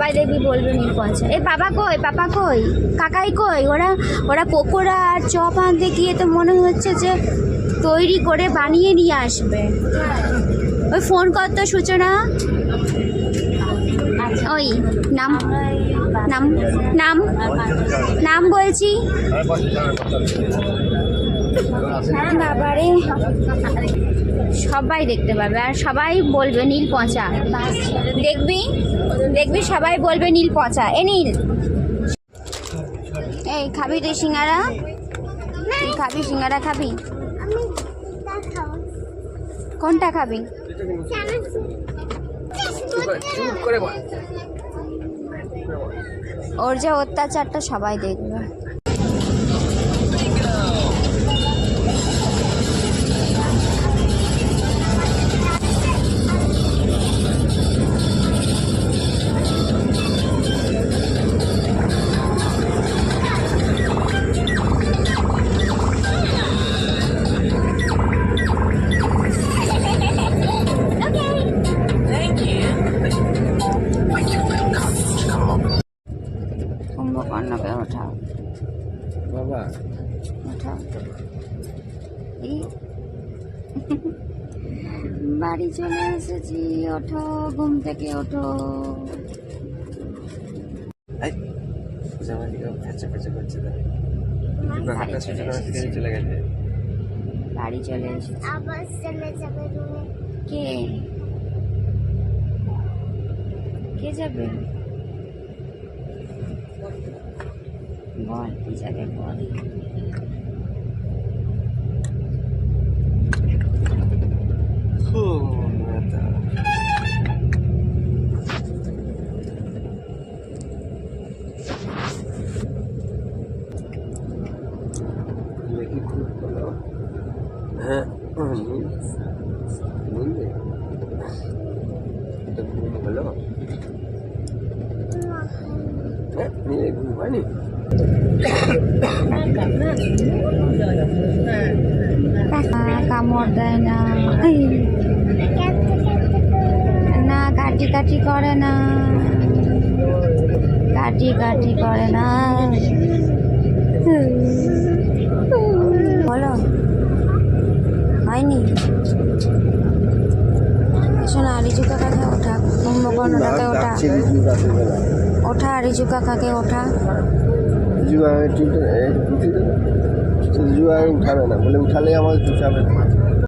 সবাই দেখবি বলবে নীল পচা। এই পাপা কই, পাপা কই, কাকাই কই? ওরা পকোড়া আর চপ আনতে গিয়ে তো মনে হচ্ছে যে তৈরি করে বানিয়ে নিয়ে আসবে। ওই ফোন কর তো সূচনা। ওই নাম নাম নাম নাম বলছি। বাবারে, সবাই দেখতে পাবে আর সবাই বলবে নীল পচা। দেখবি দেখবি সবাই বলবে নীল পচা। এ নীল, এই খাবি তুই সিঙ্গারা? তুই খাবি সিঙ্গারা? খাবি? কোনটা খাবি? ওর যে অত্যাচারটা সবাই দেখবে। কুম্ভকর্ণকে ওঠাও বাবা, ওঠাও। এই বাড়ি চলে এসেছি, ওঠো ঘুম থেকে ওঠো। বাড়ি চলে এসেছি। কে কে যাবে? বল কি যাবে বল। হ্যাঁ হলো ঘুম হয়নি। কামড় দেয় না, না কাটি কাটি করে না, কাটি কাটি করে না। বলো হয়নি? শোনা, রিজু কাকাকে ওঠা, কুম্ভকর্ণটাকে ওঠা, ওঠা রিজু কাকাকে ওঠা। উঠাবে না বলে, উঠালে আমাকে উঠাবে না।